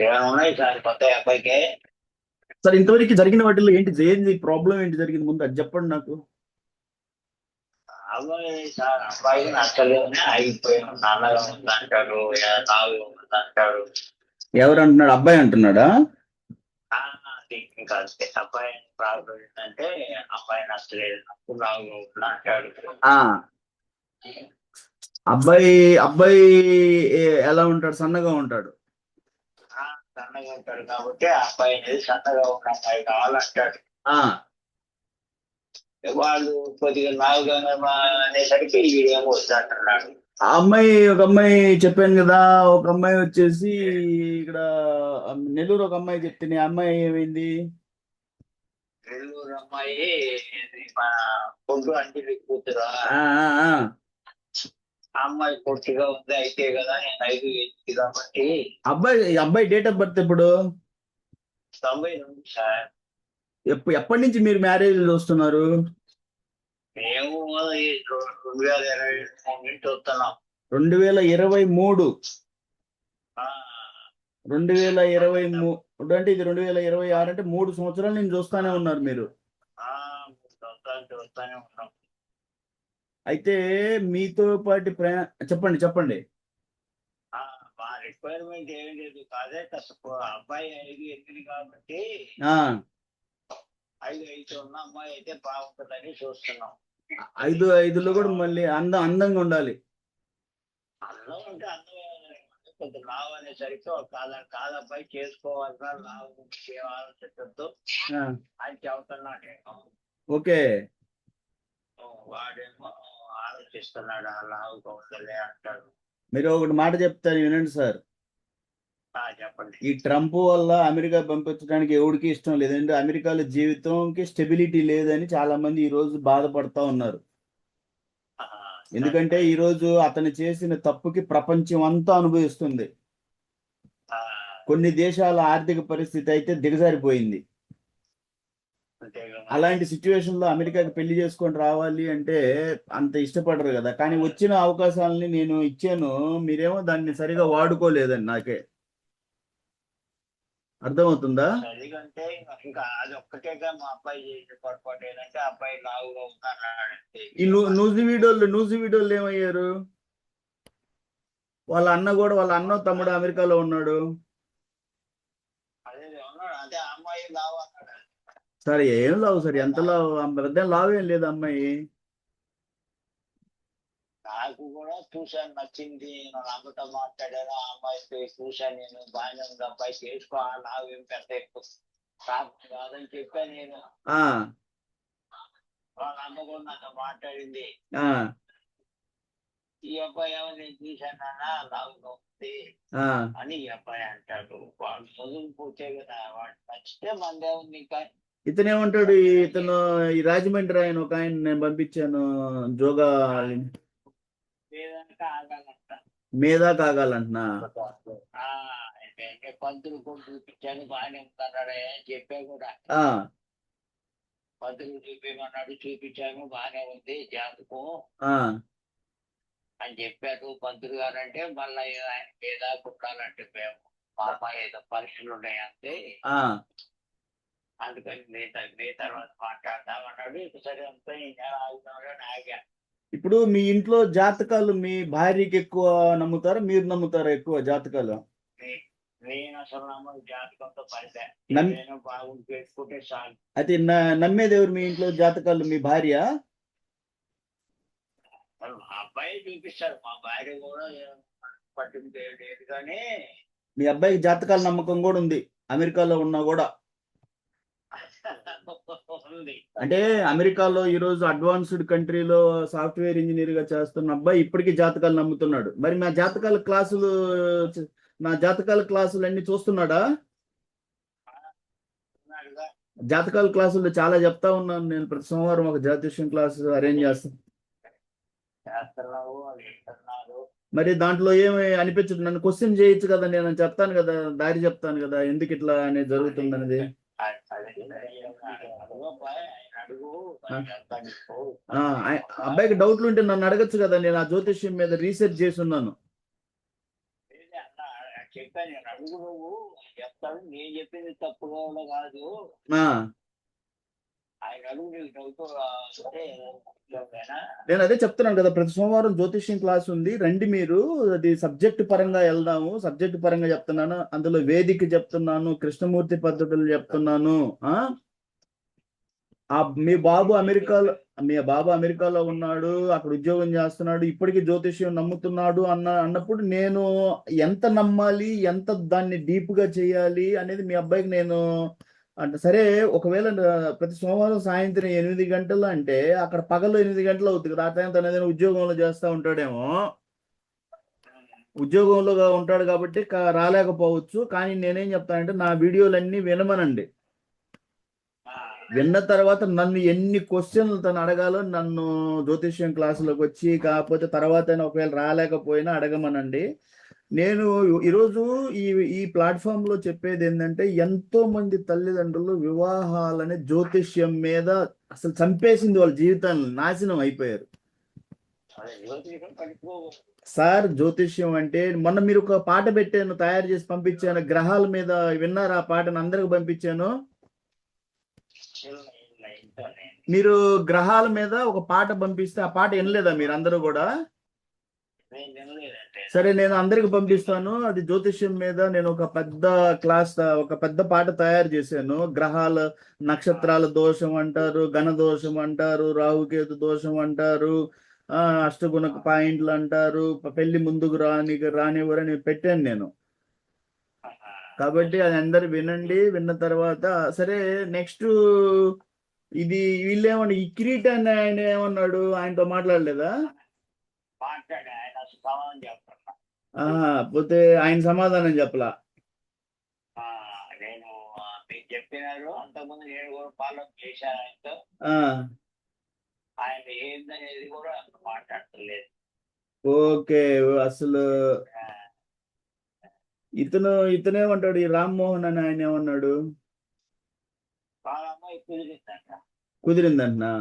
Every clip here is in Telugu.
ఏమైనా ఉన్నాయి సార్ కొత్త అబ్బాయికి? సార్ ఇంతవరకు జరిగిన వాటిల్లో ఏంటి ప్రాబ్లం ఏంటి జరిగింది ముందు అది చెప్పండి నాకు. అబ్బాయి సార్ అబ్బాయికి నచ్చలేదని ఆగిపోయాం. నల్లగా ఉందంటాడు, లావుగా ఉందంటాడు. ఎవరు అంటున్నాడు? అబ్బాయి అంటున్నాడా? అది ఇంకా అంతే. అబ్బాయి ప్రాబ్లం ఏంటంటే అబ్బాయి నచ్చలేదు, నాకు లావుగా ఉందంటాడు. ఆ అబ్బాయి అబ్బాయి ఎలా ఉంటాడు? సన్నగా ఉంటాడు. సన్నగా ఉంటాడు కాబట్టి ఆ అబ్బాయి అనేది సన్నగా ఉన్న అబ్బాయి కావాలంటాడు. ఆ వాళ్ళు కొద్దిగా లావుగా అనేసరికి వీడేమో వద్దంటున్నాడు. ఒక అమ్మాయి చెప్పాను కదా. ఒక అమ్మాయి వచ్చేసి ఇక్కడ నెల్లూరు ఒక అమ్మాయి చెప్తే ఆ అమ్మాయి ఏమైంది? నెల్లూరు అమ్మాయి ఇది మన పొద్దు అంజలి కూతురు. ఆ, ఆ, ఆ. ఆ అమ్మాయి పొట్టిగా ఉంది అయితే కదా, నేను 5 కాబట్టి. అబ్బాయి డేట్ ఆఫ్ బర్త్ ఎప్పుడు? 92 సార్. ఎప్పటి నుంచి మీరు మ్యారేజ్ చూస్తున్నారు? మేము ఈ 2023 నుంచి వస్తున్నాం. 2023. ఆ, 2023 అంటే ఇది 2026 అంటే 3 సంవత్సరాలు నేను చూస్తానే ఉన్నారు మీరు. ఆ, వస్తానే ఉన్నాం. అయితే మీతో పాటు చెప్పండి చెప్పండి. ఆ, మా రిక్వైర్మెంట్ ఏమీ లేదు. అదే కష్టం. అబ్బాయి 5'8" కాబట్టి ఆ 5'5" ఉన్న అమ్మాయి అయితే బాగుంటుందని చూస్తున్నాం. 5'5"లో కూడా మళ్ళీ అందంగా ఉండాలి. అందం అంటే అందమే. కొంచెం లావు అనేసరికి ఒక కాదబ్బాయి చేసుకోవాలన్నా లావు ఆలోచించద్దు ఆ, అని చెబుతున్నాడు నేను. ఓకే. వాడేమో ఆలోచిస్తున్నాడు, ఆ లావుగా ఉందలే అంటాడు. మీరు ఒకటి మాట చెప్తారు, వినండి సార్. చెప్పండి. ఈ ట్రంప్ వల్ల అమెరికా పంపించడానికి ఎవరికి ఇష్టం లేదంటే అమెరికాలో జీవితంకి స్టెబిలిటీ లేదని చాలా మంది ఈ రోజు బాధపడతా ఉన్నారు. ఆ, ఎందుకంటే ఈ రోజు అతను చేసిన తప్పుకి ప్రపంచం అంతా అనుభవిస్తుంది. ఆ, కొన్ని దేశాల ఆర్థిక పరిస్థితి అయితే దిగజారిపోయింది. అంతే కదా. అలాంటి సిచ్యువేషన్ లో అమెరికాకి పెళ్లి చేసుకొని రావాలి అంటే అంత ఇష్టపడరు కదా. కానీ వచ్చిన అవకాశాలని నేను ఇచ్చాను, మీరేమో దాన్ని సరిగా వాడుకోలేదని నాకే అర్థమవుతుందా? చదివంటే ఇంకా అది ఒక్కటేగా మా అబ్బాయి చేసే పొరపాటు ఏంటంటే అబ్బాయి లావుగా ఉన్నాడంటే ఈ నూజివీడోళ్ళు ఏమయ్యారు? వాళ్ళ అన్న తమ్ముడు అమెరికాలో ఉన్నాడు. అదే ఉన్నాడు. అదే అమ్మాయి లావు అన్నాడు. సరే ఏం లావు సార్, ఎంత లావు? పెద్ద లావు ఏం లేదు అమ్మాయి. నాకు కూడా చూశాను, నచ్చింది. నా అమ్మతో మాట్లాడాను, ఆ అమ్మాయితో చూశాను. నేను బాగానే ఉంది, అబ్బాయి చేసుకో, నాకు ఏం పెద్ద ఎక్కువ కాదని చెప్పాను నేను. ఆ వాళ్ళ అమ్మ కూడా నాతో మాట్లాడింది. ఆ ఈ అబ్బాయి ఏమో నేను చూశానన్నా లావుగా ఉంది ఆ అని ఈ అబ్బాయి అంటాడు. వాడు చదువు పోతే కదా, వాడు నచ్చితే మందే ఉంది. ఇంకా ఇతనేమంటాడు? ఇతను ఈ రాజమండ్రి ఆయన ఒక ఆయన నేను పంపించాను, జోగా లేదంటే ఆగాలంట. మీద కాగాలంటున్నా. ఆ, పంతులు కూడా చూపించాను, బాగానే ఉందన్నాడు అని చెప్పా కూడా. ఆ పంతులు చూపించమన్నాడు, చూపించాను, బాగానే ఉంది జాతకం ఆ అని చెప్పారు పంతులు గారు. అంటే మళ్ళీ ఆయన మీద కుట్టాలంటే మేము మా అమ్మాయి ఏదో పరీక్షలు ఉన్నాయంటే ఆ అందుకని మీ తర్వాత మాట్లాడదాం అన్నాడు. సరే అంతా ఈ నెల ఆగుతున్నాడు ఆగా. ఇప్పుడు మీ ఇంట్లో జాతకాలు మీ భార్యకి ఎక్కువ నమ్ముతారా, మీరు నమ్ముతారా ఎక్కువ జాతకాలు? నేను అసలు నమ్మను, జాతకంతో పనిలే. నమ్ నేను బాగుండి పెట్టుకుంటే చాలు. అయితే నమ్మేది ఎవరు మీ ఇంట్లో జాతకాలు? మీ భార్య? మా అబ్బాయి చూపిస్తాడు, మా భార్య కూడా పట్టింపు లేదు. కానీ మీ అబ్బాయికి జాతకాల నమ్మకం కూడా ఉంది అమెరికాలో ఉన్నా కూడా? ఉంది. అంటే అమెరికాలో ఈ రోజు అడ్వాన్స్డ్ కంట్రీలో సాఫ్ట్వేర్ ఇంజనీర్ గా చేస్తున్న అబ్బాయి ఇప్పటికీ జాతకాలు నమ్ముతున్నాడు. మరి నా జాతకాల క్లాసులు అన్ని చూస్తున్నాడా? ఉన్నాడుగా. జాతకాల క్లాసుల్లో చాలా చెప్తా ఉన్నాను నేను. ప్రతి సోమవారం ఒక జ్యోతిష్యం క్లాసు అరేంజ్ చేస్తాను. చేస్తున్నావు అది ఇస్తున్నారు. మరి దాంట్లో ఏమి అనిపించదు, నన్ను క్వశ్చన్ చేయొచ్చు కదా, నేను చెప్తాను కదా, దారి చెప్తాను కదా ఎందుకు ఇట్లా అనేది జరుగుతుంది అనేది. అబ్బాయికి డౌట్లు ఉంటే నన్ను అడగచ్చు కదా, నేను ఆ జ్యోతిష్యం మీద రీసెర్చ్ చేసి ఉన్నాను. చెప్పాను నేను అడుగు నువ్వు చెప్తాడు. నేను చెప్పింది తప్పుగా కూడా కాదు. ఆ, ఆయన అడుగు నీకు డౌట్ అంటే నేను అదే చెప్తున్నాను కదా, ప్రతి సోమవారం జ్యోతిష్యం క్లాస్ ఉంది, రండి మీరు. అది సబ్జెక్ట్ పరంగా వెళ్దాము. సబ్జెక్ట్ పరంగా చెప్తున్నాను, అందులో వేదిక చెప్తున్నాను, కృష్ణమూర్తి పద్ధతులు చెప్తున్నాను. మీ బాబు అమెరికాలో ఉన్నాడు, అక్కడ ఉద్యోగం చేస్తున్నాడు, ఇప్పటికీ జ్యోతిష్యం నమ్ముతున్నాడు అన్నప్పుడు నేను ఎంత నమ్మాలి, ఎంత దాన్ని డీప్ గా చేయాలి అనేది మీ అబ్బాయికి నేను అంటే, సరే ఒకవేళ ప్రతి సోమవారం సాయంత్రం 8 గంటలు అంటే అక్కడ పగలు 8 గంటలు అవుతుంది కదా, ఆ టైం తన ఏదైనా ఉద్యోగంలో చేస్తూ ఉంటాడేమో. ఉద్యోగంలో ఉంటాడు కాబట్టి రాలేకపోవచ్చు. కానీ నేనేం చెప్తానంటే, నా వీడియోలన్నీ వినమనండి. విన్న తర్వాత నన్ను ఎన్ని క్వశ్చన్లు తను అడగాలో, నన్ను జ్యోతిష్యం క్లాసులోకి వచ్చి, కాకపోతే తర్వాత ఒకవేళ రాలేకపోయినా అడగమనండి. నేను ఈరోజు ఈ ప్లాట్ఫామ్ లో చెప్పేది ఏంటంటే, ఎంతో మంది తల్లిదండ్రులు వివాహాలని జ్యోతిష్యం మీద అసలు చంపేసింది, వాళ్ళ జీవితాలను నాశనం అయిపోయారు. సార్ జ్యోతిష్యం అంటే, మొన్న మీరు ఒక పాట పెట్టాను, తయారు చేసి పంపించాను, గ్రహాల మీద. విన్నారా ఆ పాటను? అందరికి పంపించాను. మీరు గ్రహాల మీద ఒక పాట పంపిస్తే ఆ పాట వినలేదా మీరు అందరూ కూడా? సరే, నేను అందరికి పంపిస్తాను. అది జ్యోతిష్యం మీద నేను ఒక పెద్ద క్లాస్, ఒక పెద్ద పాట తయారు చేశాను. గ్రహాల నక్షత్రాల దోషం అంటారు, గణ దోషం అంటారు, రాహుకేతు దోషం అంటారు, అష్టగుణ పాయింట్లు అంటారు, పెళ్లి ముందుకు రానివ్వరని పెట్టాను నేను. కాబట్టి అది అందరు వినండి. విన్న తర్వాత సరే, నెక్స్ట్ ఇది వీళ్ళేమన్నా ఈ కిరీటాన్ని ఆయన ఏమన్నాడు? ఆయనతో మాట్లాడలేదా? పోతే ఆయన సమాధానం చెప్పలా. నేను మీకు చెప్పినారు అంతకుముందు, నేను కూడా ఫాలో చేశాను ఆయనతో. ఆయన ఏందనేది కూడా మాట్లాడలేదు. ఓకే, అసలు ఇతనేమంటాడు, ఈ రామ్మోహన్ అని ఆయన ఏమన్నాడు? కుదిరిందంటనా?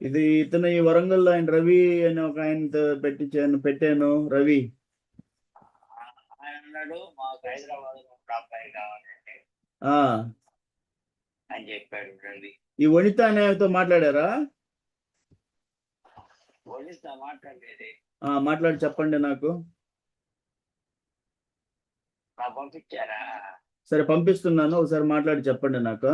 ఇది ఇతను ఈ వరంగల్లో ఆయన రవి అని ఒక ఆయనతో పెట్టాను. రవి అన్నాడు, మాకు హైదరాబాద్ అబ్బాయి కావాలంటే అని చెప్పాడు రవి. ఈ వనిత అనేతో మాట్లాడారా? వనిత మాట్లాడేది. మాట్లాడి చెప్పండి నాకు. పంపించారా? సరే, పంపిస్తున్నాను, ఒకసారి మాట్లాడి చెప్పండి నాకు.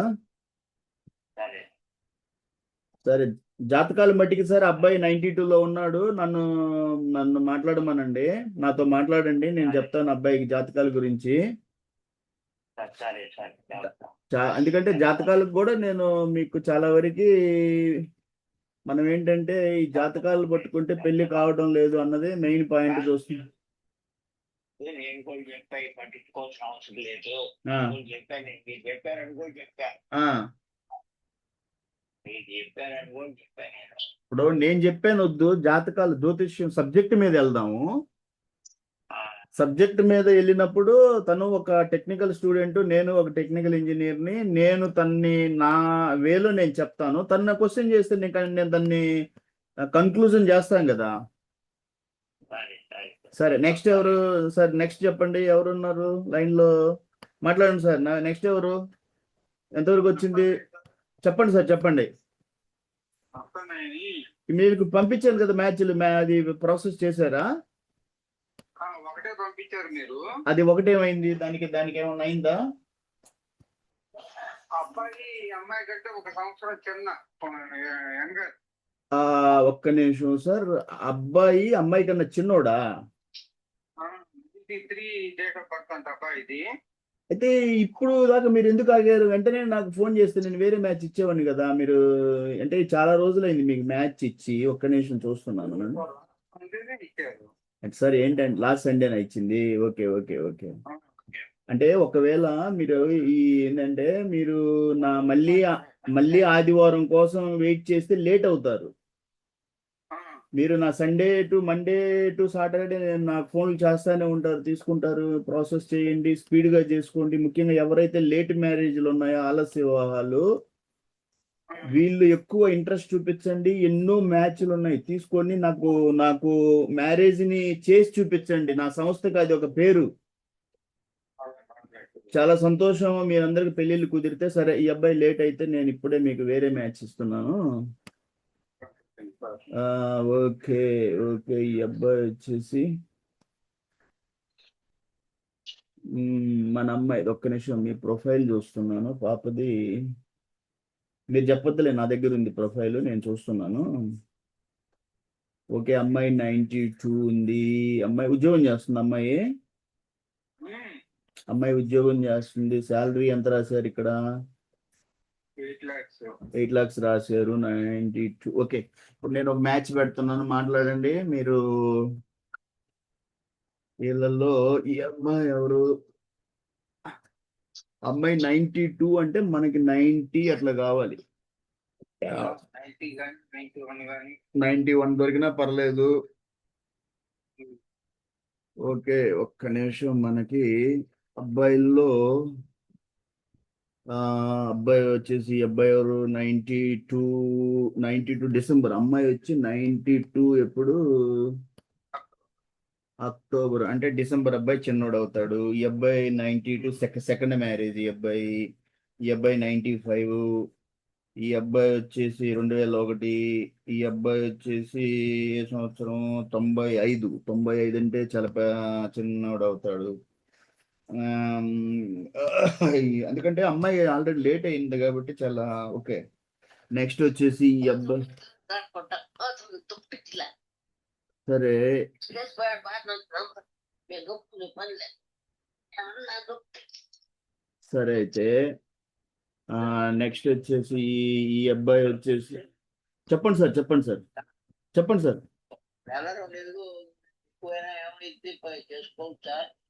సరే, జాతకాలు మట్టికి సార్ అబ్బాయి 92లో ఉన్నాడు. నన్ను మాట్లాడమనండి, నాతో మాట్లాడండి, నేను చెప్తాను అబ్బాయికి జాతకాల గురించి. ఎందుకంటే జాతకాలకు కూడా నేను మీకు చాలా వరకు, మనం ఏంటంటే ఈ జాతకాలు పట్టుకుంటే పెళ్లి కావడం లేదు అన్నది మెయిన్ పాయింట్ చూస్తుంది. నేను కూడా చెప్పాను, పట్టించుకోవాల్సిన అవసరం లేదు. చెప్పాను, మీరు చెప్పారని కూడా చెప్పాను. ఇప్పుడు నేను చెప్పాను వద్దు, జాతకాలు జ్యోతిష్యం సబ్జెక్ట్ మీద వెళ్దాము. సబ్జెక్ట్ మీద వెళ్ళినప్పుడు తను ఒక టెక్నికల్ స్టూడెంట్, నేను ఒక టెక్నికల్ ఇంజనీర్ని. నేను తన్ని నా వేలో నేను చెప్తాను, తన క్వశ్చన్ చేస్తే నేను దాన్ని కన్క్లూజన్ చేస్తాను కదా. సరే, నెక్స్ట్ ఎవరు సార్? నెక్స్ట్ చెప్పండి, ఎవరున్నారు లైన్ లో? మాట్లాడండి సార్. నెక్స్ట్ ఎవరు? ఎంతవరకు వచ్చింది చెప్పండి సార్, చెప్పండి. మీకు పంపించాను కదా మ్యాచ్లు, అది ప్రాసెస్ చేశారా? ఒకటే పంపించారు మీరు. అది ఒకటేమైంది? దానికి ఏమైనా అయిందా? అబ్బాయి అమ్మాయి కంటే 1 సంవత్సరం చిన్న. ఒక్క నిమిషం సార్. అబ్బాయి అమ్మాయి కన్నా చిన్నోడా? 3 డేట్ ఆఫ్ బర్త్ అంట అబ్బాయిది. అయితే ఇప్పుడు దాకా మీరు ఎందుకు ఆగారు? వెంటనే నాకు ఫోన్ చేస్తే నేను వేరే మ్యాచ్ ఇచ్చేవాడిని కదా. మీరు అంటే చాలా రోజులైంది మీకు మ్యాచ్ ఇచ్చి. ఒక్క నిమిషం చూస్తున్నాను. సార్ ఏంటంటే లాస్ట్ సండేనా ఇచ్చింది? Okay okay okay. అంటే ఒకవేళ మీరు ఏంటంటే మీరు మళ్ళీ ఆదివారం కోసం వెయిట్ చేస్తే లేట్ అవుతారు. మీరు నా మండే టు సాటర్డే నాకు ఫోన్లు చేస్తానే ఉంటారు, తీసుకుంటారు. ప్రాసెస్ చేయండి, స్పీడ్గా చేసుకోండి. ముఖ్యంగా ఎవరైతే లేట్ మ్యారేజ్లు ఉన్నాయో, ఆలస్య వివాహాలు, వీళ్ళు ఎక్కువ ఇంట్రెస్ట్ చూపించండి. ఎన్నో మ్యాచ్లు ఉన్నాయి, తీసుకొని నాకు నాకు మ్యారేజ్ ని చేసి చూపించండి. నా సంస్థకి అది ఒక పేరు. చాలా సంతోషం, మీరందరికి పెళ్ళిళ్ళు కుదిరితే. సరే, ఈ అబ్బాయి లేట్ అయితే నేను ఇప్పుడే మీకు వేరే మ్యాచ్ ఇస్తున్నాను. ఓకే ఓకే, ఈ అబ్బాయి వచ్చేసి మన అమ్మాయి. ఒక్క నిమిషం, మీ ప్రొఫైల్ చూస్తున్నాను పాపది. మీరు చెప్పొద్దులే, నా దగ్గర ఉంది ప్రొఫైల్, నేను చూస్తున్నాను. ఓకే, అమ్మాయి 92 ఉంది. అమ్మాయి ఉద్యోగం చేస్తుంది. అమ్మాయి ఉద్యోగం చేస్తుంది. శాలరీ ఎంత రాశారు ఇక్కడ? 8 lakhs రాశారు. 92. ఓకే, ఇప్పుడు నేను ఒక మ్యాచ్ పెడుతున్నాను, మాట్లాడండి మీరు. వీళ్ళల్లో ఈ అమ్మాయి ఎవరు? అమ్మాయి 92 అంటే మనకి 90 అట్లా కావాలి. 91 దొరికినా పర్లేదు. ఓకే, ఒక్క నిమిషం. మనకి అబ్బాయిల్లో అబ్బాయి వచ్చేసి, అబ్బాయి ఎవరు? 92 డిసెంబర్. అమ్మాయి వచ్చి 92 ఎప్పుడు? అక్టోబర్. అంటే డిసెంబర్. అబ్బాయి చిన్నోడు అవుతాడు. ఈ అబ్బాయి 92 సెకండ్ మ్యారేజ్. ఈ అబ్బాయి 95. ఈ అబ్బాయి వచ్చేసి 2001. ఈ అబ్బాయి వచ్చేసి ఏ సంవత్సరం? 95 అంటే చాలా చిన్నోడు అవుతాడు. ఎందుకంటే అమ్మాయి ఆల్రెడీ లేట్ అయింది కాబట్టి చాలా ఓకే. నెక్స్ట్ వచ్చేసి ఈ అబ్బాయి. సరే, సరే అయితే నెక్స్ట్ వచ్చేసి ఈ అబ్బాయి వచ్చేసి, చెప్పండి సార్.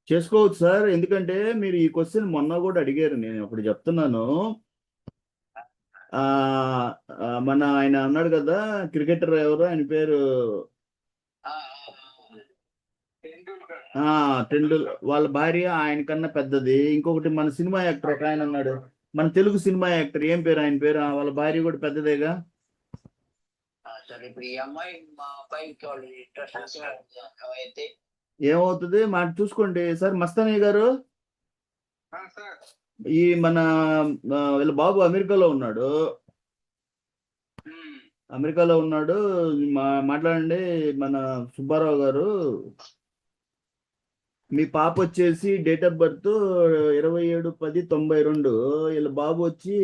చేసుకోవచ్చు సార్. ఎందుకంటే మీరు ఈ క్వశ్చన్ మొన్న కూడా అడిగారు, నేను ఇప్పుడు చెప్తున్నాను. మన ఆయన అన్నాడు కదా, క్రికెటర్ ఎవరు ఆయన పేరు? వాళ్ళ భార్య ఆయన కన్నా పెద్దది. ఇంకొకటి మన సినిమా యాక్టర్ ఒక ఆయన ఉన్నాడు, మన తెలుగు సినిమా యాక్టర్. ఏం పేరు ఆయన పేరు? వాళ్ళ భార్య కూడా పెద్దదేగా. ఏమవుతుంది మాట చూసుకోండి సార్. మస్తానయ్య గారు, ఈ మన వీళ్ళ బాబు అమెరికాలో ఉన్నాడు. మాట్లాడండి. మన సుబ్బారావు గారు, మీ పాప వచ్చేసి డేట్ ఆఫ్ బర్త్ 27/10/92. వీళ్ళ బాబు వచ్చి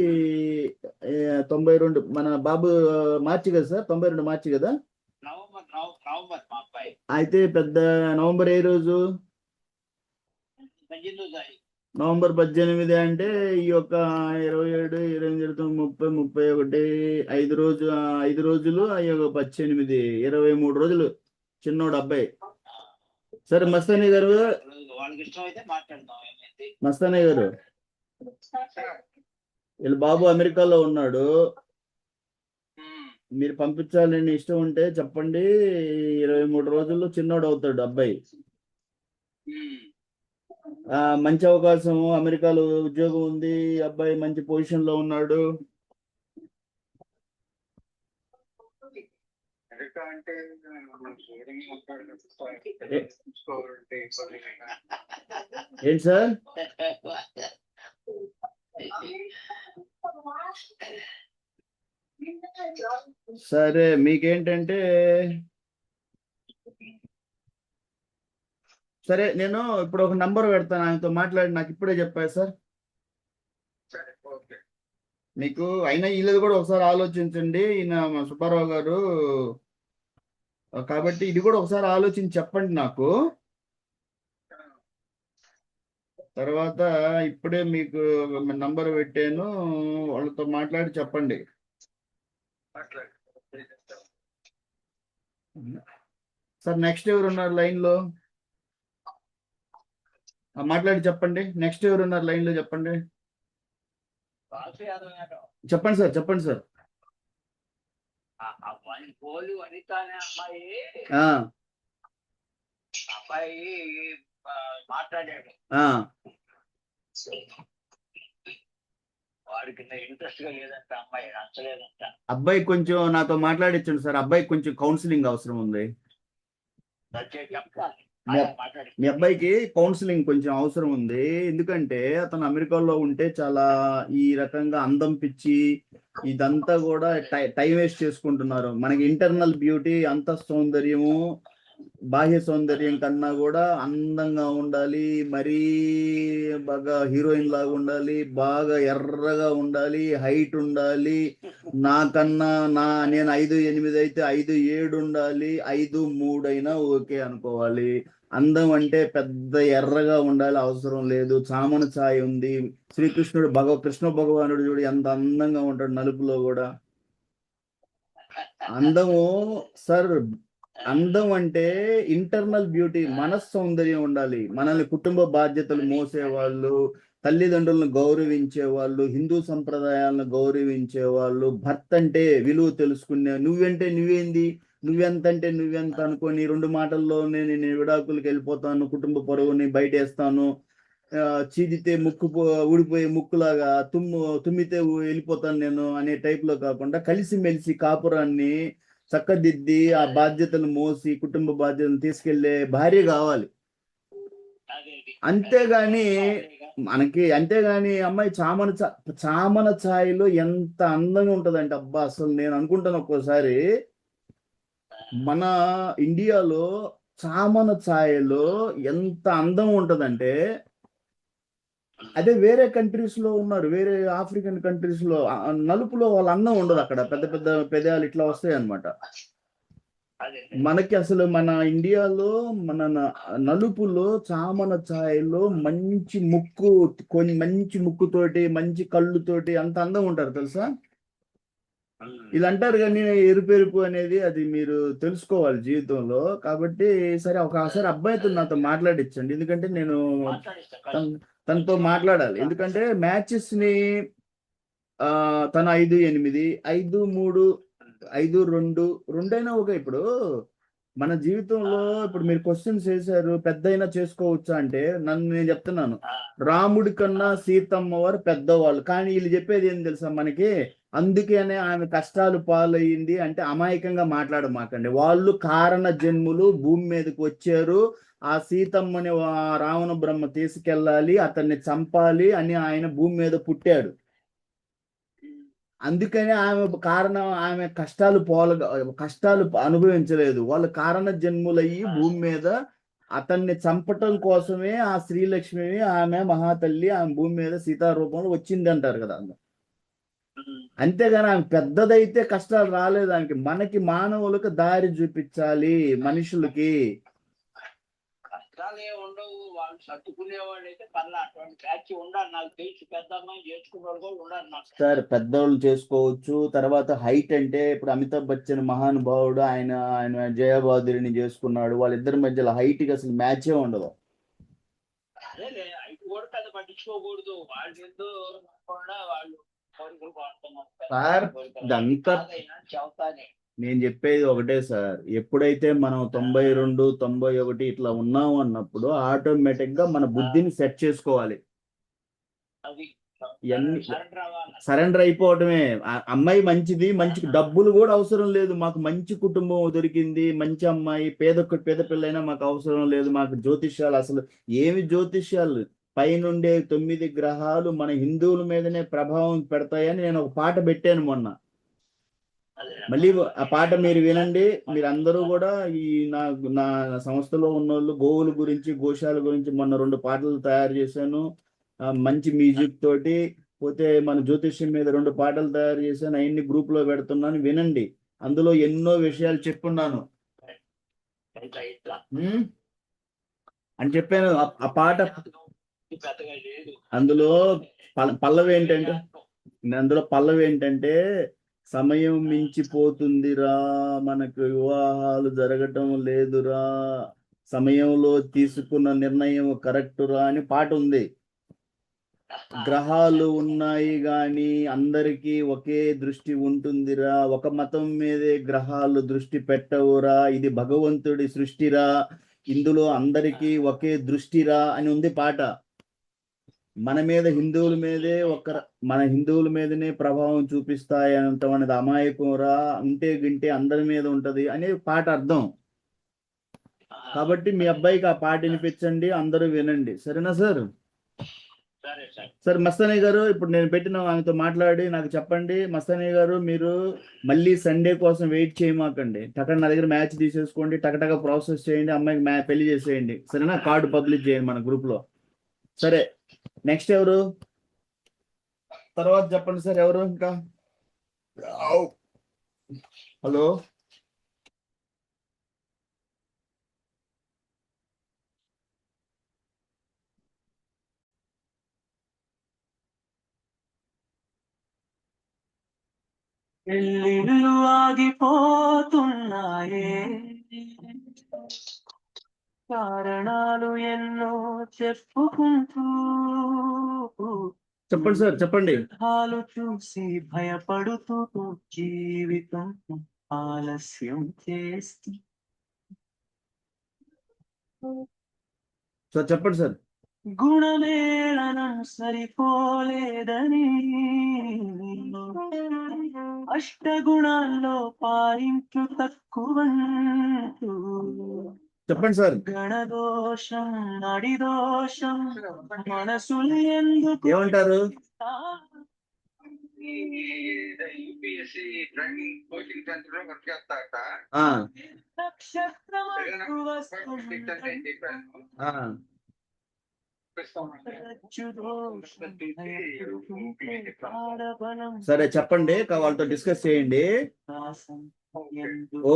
92. మన బాబు మార్చి కదా సార్? 92 మార్చి కదా? అయితే పెద్ద నవంబర్ ఏ రోజు? నవంబర్ 18. అంటే ఈ యొక్క 27, 28, 30, 31, 5 రోజులు. ఈ యొక్క 18, 23 రోజులు చిన్నోడు అబ్బాయి. సరే మస్తానయ్య గారు, వీళ్ళ బాబు అమెరికాలో ఉన్నాడు. మీరు పంపించాలని ఇష్టం ఉంటే చెప్పండి. 23 రోజుల్లో చిన్నోడు అవుతాడు అబ్బాయి. మంచి అవకాశం, అమెరికాలో ఉద్యోగం ఉంది. అబ్బాయి మంచి పొజిషన్ లో ఉన్నాడు. ఏంటి సార్? సరే, మీకేంటంటే సరే, నేను ఇప్పుడు ఒక నంబర్ పెడతాను, ఆయనతో మాట్లాడి నాకు ఇప్పుడే చెప్పారు సార్. మీకు అయినా వీళ్ళది కూడా ఒకసారి ఆలోచించండి. ఈయన సుబ్బారావు గారు కాబట్టి ఇది కూడా ఒకసారి ఆలోచించి చెప్పండి నాకు. తర్వాత ఇప్పుడే మీకు నంబర్ పెట్టాను, వాళ్ళతో మాట్లాడి చెప్పండి. సార్ నెక్స్ట్ ఎవరున్నారు లైన్ లో? మాట్లాడి చెప్పండి. నెక్స్ట్ ఎవరున్నారు లైన్ లో చెప్పండి. చెప్పండి సార్. అబ్బాయి మాట్లాడాడు. వాడికి ఇంట్రెస్ట్ గా లేదంట, అమ్మాయి నచ్చలేదంట. అబ్బాయి కొంచెం నాతో మాట్లాడించండి సార్, అబ్బాయికి కొంచెం కౌన్సిలింగ్ అవసరం ఉంది. చెప్తాను, మీ ఆయన మాట్లాడి. మీ అబ్బాయికి కౌన్సిలింగ్ కొంచెం అవసరం ఉంది. ఎందుకంటే అతను అమెరికాలో ఉంటే చాలా ఈ రకంగా అందం పిచ్చి ఇదంతా కూడా టైం వేస్ట్ చేసుకుంటున్నారు. మనకి ఇంటర్నల్ బ్యూటీ, అంత సౌందర్యము, బాహ్య సౌందర్యం కన్నా కూడా అందంగా ఉండాలి, మరీ బాగా హీరోయిన్ లాగా ఉండాలి, బాగా ఎర్రగా ఉండాలి, హైట్ ఉండాలి. నాకన్నా నేను 5'8" అయితే 5'7" ఉండాలి, 5'3" అయినా ఓకే అనుకోవాలి. అందం అంటే పెద్ద ఎర్రగా ఉండాలి అవసరం లేదు. చామన ఛాయ ఉంది. శ్రీకృష్ణుడు కృష్ణ భగవానుడు చూడు ఎంత అందంగా ఉంటాడు నలుపులో కూడా. అందము సార్, అందం అంటే ఇంటర్నల్ బ్యూటీ, మనస్సౌందర్యం ఉండాలి. మనల్ని కుటుంబ బాధ్యతలు మోసేవాళ్ళు, తల్లిదండ్రులను గౌరవించే వాళ్ళు, హిందూ సంప్రదాయాలను గౌరవించే వాళ్ళు, భర్త అంటే విలువ తెలుసుకునే, నువ్వంటే నువ్వేంది, నువ్వెంతంటే నువ్వెంత అనుకొని 2 మాటల్లోనే నేను విడాకులకు వెళ్ళిపోతాను, కుటుంబ పరువుని బయటేస్తాను, చీదితే ఊడిపోయే ముక్కులాగా తుమ్మితే వెళ్ళిపోతాను నేను అనే టైప్ లో కాకుండా కలిసిమెలిసి కాపురాన్ని చక్కదిద్ది ఆ బాధ్యతలు మోసి కుటుంబ బాధ్యతలు తీసుకెళ్లే భార్య కావాలి. అంతేగాని అమ్మాయి చామన ఛాయలో ఎంత అందంగా ఉంటదంటే, అబ్బా అసలు నేను అనుకుంటాను ఒక్కోసారి మన ఇండియాలో చామన ఛాయలో ఎంత అందం ఉంటదంటే, అదే వేరే కంట్రీస్ లో ఉన్నారు, వేరే ఆఫ్రికన్ కంట్రీస్ లో నలుపులో వాళ్ళ అందం ఉండదు. అక్కడ పెద్ద పెద్ద పెదాలు ఇట్లా వస్తాయి అన్నమాట. మనకి అసలు మన ఇండియాలో మన నలుపులో చామన ఛాయలో మంచి ముక్కు, మంచి ముక్కుతోటి, మంచి కళ్ళుతోటి అంత అందం ఉంటారు తెలుసా. ఇలా అంటారు కానీ ఎరుపెరుపు అనేది అది మీరు తెలుసుకోవాలి జీవితంలో. కాబట్టి సరే ఒకసారి అబ్బాయితో నాతో మాట్లాడించండి, ఎందుకంటే నేను తనతో మాట్లాడాలి. ఎందుకంటే మ్యాచెస్ ని తను 5'8", 5'3", 5'2", 2 అయినా ఓకే. ఇప్పుడు మన జీవితంలో ఇప్పుడు మీరు క్వశ్చన్స్ వేశారు, పెద్దయినా చేసుకోవచ్చా అంటే నేను చెప్తున్నాను, రాముడి కన్నా సీతమ్మ వారు పెద్దవాళ్ళు. కానీ వీళ్ళు చెప్పేది ఏం తెలుసా మనకి, అందుకనే ఆమె కష్టాలు పాలయ్యింది అంటే అమాయకంగా మాట్లాడమాకండి. వాళ్ళు కారణ జన్ములు, భూమి మీదకి వచ్చారు. ఆ సీతమ్మని రావణ బ్రహ్మ తీసుకెళ్ళాలి, అతన్ని చంపాలి అని ఆయన భూమి మీద పుట్టాడు. అందుకనే ఆమె కష్టాలు అనుభవించలేదు. వాళ్ళు కారణ జన్ములయ్యి భూమి మీద అతన్ని చంపటం కోసమే ఆ శ్రీలక్ష్మి, ఆమె మహాతల్లి ఆమె భూమి మీద సీతారూపంలో వచ్చింది అంటారు కదా. అంతేగాని ఆమె పెద్దదైతే కష్టాలు రాలేదు ఆమెకి. మనకి మానవులకు దారి చూపించాలి, మనుషులకి. కష్టాలు ఏమి ఉండవు, వాళ్ళు సర్దుకునేవాళ్ళు అయితే పర్లా. అటువంటి బ్యాచ్ ఉండాలి, నాకు తెలిసి పెద్ద అమ్మాయి చేసుకునేవాళ్ళు కూడా ఉండాలి నాకు. సార్ పెద్దోళ్ళు చేసుకోవచ్చు. తర్వాత హైట్ అంటే ఇప్పుడు అమితాబ్ బచ్చన్ మహానుభావుడు, ఆయన జయబాదురిని చేసుకున్నాడు. వాళ్ళిద్దరి మధ్యలో హైట్ కి అసలు మ్యాచే ఉండదు. అదేలే, హైట్ కూడా పెద్ద పట్టించుకోకూడదు. వాళ్ళు ఏదో వాళ్ళు కోరికలు సార్ ఇదంతా చెబుతానే. నేను చెప్పేది ఒకటే సార్, ఎప్పుడైతే మనం 92, 91 ఇట్లా ఉన్నాము అన్నప్పుడు ఆటోమేటిక్ గా మన బుద్ధిని సెట్ చేసుకోవాలి. సరెండర్ అయిపోవటమే. అమ్మాయి మంచిది, మంచి డబ్బులు కూడా అవసరం లేదు మాకు, మంచి కుటుంబం దొరికింది, మంచి అమ్మాయి, పేద పిల్లైనా మాకు అవసరం లేదు. మాకు జ్యోతిష్యాలు అసలు ఏమి జ్యోతిష్యాలు, పైనుండే 9 గ్రహాలు మన హిందువుల మీదనే ప్రభావం పెడతాయని నేను ఒక పాట పెట్టాను మొన్న. మళ్ళీ ఆ పాట మీరు వినండి. మీరు అందరూ కూడా ఈ నా సంస్థలో ఉన్న వాళ్ళు గోవుల గురించి, గోశాల గురించి మొన్న 2 పాటలు తయారు చేశాను, మంచి మ్యూజిక్ తోటి. పోతే మన జ్యోతిష్యం మీద 2 పాటలు తయారు చేశాను, అవన్నీ గ్రూప్ లో పెడుతున్నాను, వినండి. అందులో ఎన్నో విషయాలు చెప్పున్నాను అని చెప్పాను. ఆ పాట అందులో పల్లవి ఏంటంటే సమయం మించిపోతుందిరా, మనకు వివాహాలు జరగటం లేదురా, సమయంలో తీసుకున్న నిర్ణయం కరెక్టురా అని పాట ఉంది. గ్రహాలు ఉన్నాయి గాని అందరికీ ఒకే దృష్టి ఉంటుందిరా, ఒక మతం మీదే గ్రహాలు దృష్టి పెట్టవురా, ఇది భగవంతుడి సృష్టిరా, ఇందులో అందరికీ ఒకే దృష్టిరా అని ఉంది పాట. మన మీద హిందువుల మీదే మన హిందువుల మీదనే ప్రభావం చూపిస్తాయి అంటాం అనేది అమాయకం రా, ఉంటే గింటే అందరి మీద ఉంటది అనే పాట అర్థం. కాబట్టి మీ అబ్బాయికి ఆ పాట వినిపించండి, అందరూ వినండి, సరేనా సార్? సరే సార్. సార్ మస్తానయ్య గారు, ఇప్పుడు నేను పెట్టిన ఆమెతో మాట్లాడి నాకు చెప్పండి. మస్తానయ్య గారు, మీరు మళ్ళీ సండే కోసం వెయిట్ చేయమాకండి. టక నా దగ్గర మ్యాచ్ తీసేసుకోండి, టకటక ప్రాసెస్ చేయండి, అమ్మాయికి పెళ్లి చేసేయండి, సరేనా? కార్డు పబ్లిష్ చేయండి మన గ్రూప్ లో. సరే, నెక్స్ట్ ఎవరు తర్వాత చెప్పండి సార్, ఎవరు ఇంకా? హలో, పెళ్ళిళ్ళు ఆగిపోతున్నాయే, కారణాలు ఎన్నో చెప్పుకుంటూ, చెప్పండి సార్, చెప్పండి. హాలు చూసి భయపడుతూ జీవితం ఆలస్యం చేస్తూ. సార్ చెప్పండి సార్. గుణమేళనం సరిపోలేదని అష్టగుణాల్లో పాయింట్లు తక్కువంటూ. చెప్పండి సార్. గణదోషం నడిదోషం మనసులు ఎందుకు ఏమంటారు? యూపీఎస్సీ ట్రైనింగ్ కోచింగ్ సెంటర్ లో వర్క్ చేస్తాట. నక్షత్రం చెప్పాను. సరే చెప్పండి, వాళ్ళతో డిస్కస్ చేయండి.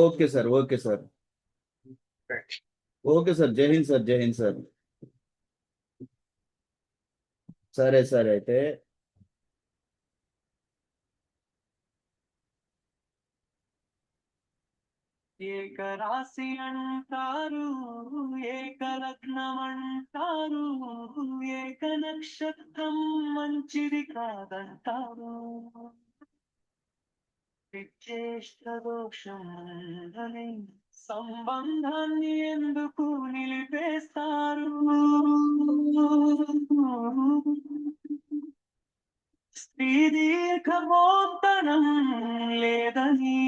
Okay sir, okay sir, okay sir. జై హింద్ సార్, జై హింద్ సార్. సరే సరే అయితే ఏక రాశి అంటారు, ఏక లగ్నం అంటారు, ఏక నక్షత్రం మంచిది కాదంటారు. విశేష దోషం ఉందని సంబంధాన్ని ఎందుకు నిలిపేస్తారు? స్త్రీ దీర్ఘమోత్తరం లేదని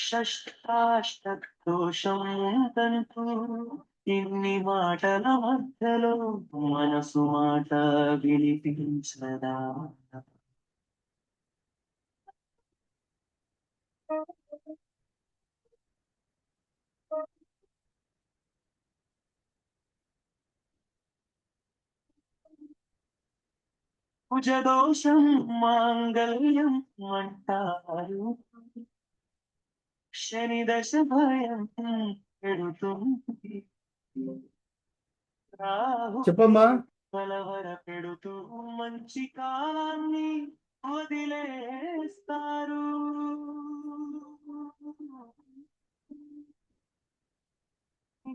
షష్టాష్టదోషం ఉందంటూ ఇన్ని మాటల మధ్యలో మనసు మాట వినిపించదా? కుజదోషం మాంగళ్యం అంటారు, శని దశ భయం పెడుతుంది, రాహు చెప్పమ్మా. కలవర పెడుతూ మంచి కాలాన్ని వదిలేస్తారు.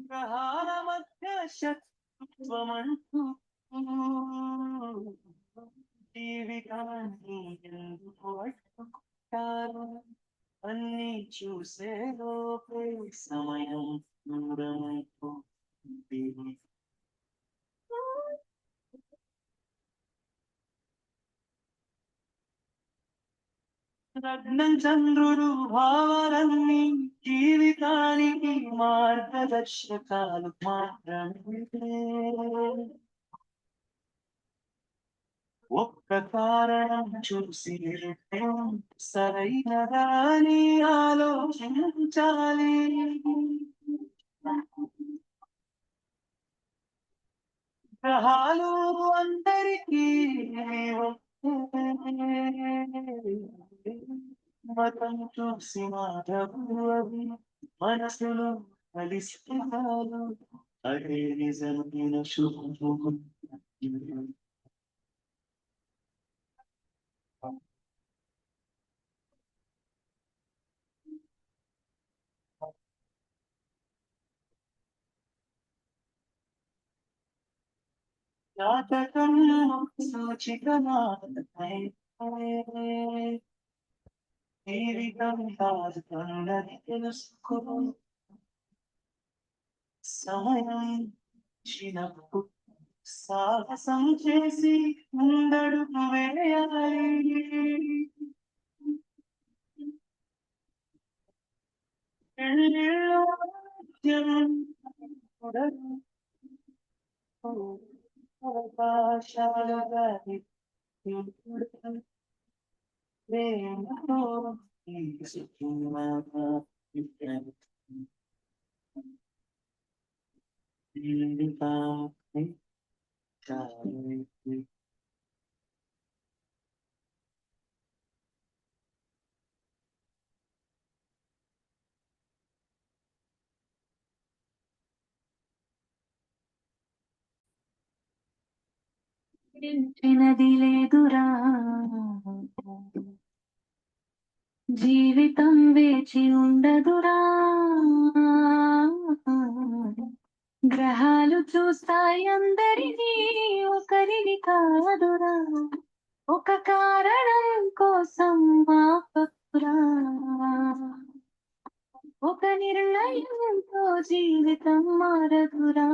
గ్రహాల మధ్య శత్రుత్వమంటూ జీవితాన్ని ఎందుకు అడ్డుకుంటారు? అన్ని చూసే లోపే సమయం దూరమైపోతుంది. లగ్నం చంద్రుడు భావాలన్నీ జీవితానికి మార్గదర్శకాలు మాత్రమే. ఒక్క కారణం చూసి సరైనదాని ఆలోచించాలి. గ్రహాలు అందరికీ మతం చూసి మాధవు అవి మనసులు కలిసినారు, అదే నిజమైన శుభం. జాతకం సూచికమాత్రమే, జీవితం కాదుతున్నది తెలుసుకో. సమయం చిన్నప్పుడు సాహసం చేసి ముందడుగు వేయాలి. పెళ్ళిళ్ళు నిత్యం ఉడను అవకాశాలుగా ప్రేమతో తీసుకున్నాను. వినది లేదురా జీవితం వేచి ఉండదురా గ్రహాలు చూస్తాయి అందరినీ ఒకరిని కాదురా ఒక కారణం కోసం ఆపకురా ఒక నిర్ణయంతో జీవితం మారదురా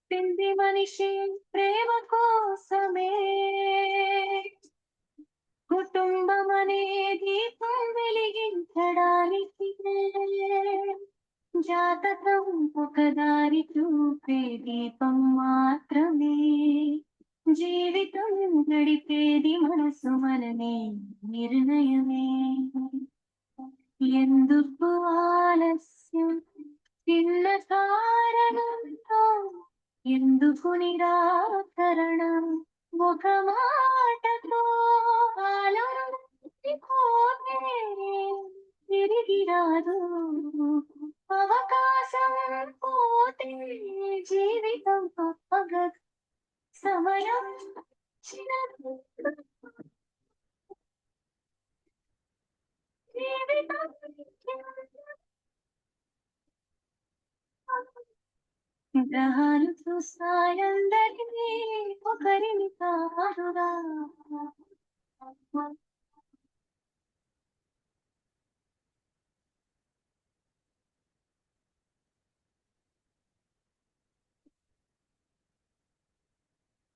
పుట్టింది మనిషి ప్రేమ కోసమే కుటుంబం అనే దీపం వెలిగించడానికి జాతకం ఒక దారి చూపే దీపం మాత్రమే జీవితం గడిపేది మనసు మననే నిర్ణయమే ఎందుకు ఆలస్యం చిన్న కారణంతో ఎందుకు నిరాకరణం ఒక మాటతో ఆలోచిపోతే తిరిగి రాదు అవకాశం పోతే జీవితం తప్పగదు సమయం చిన్నది జీవితం గ్రహాలు చూస్తాయందరినీ ఒకరిని కాదురా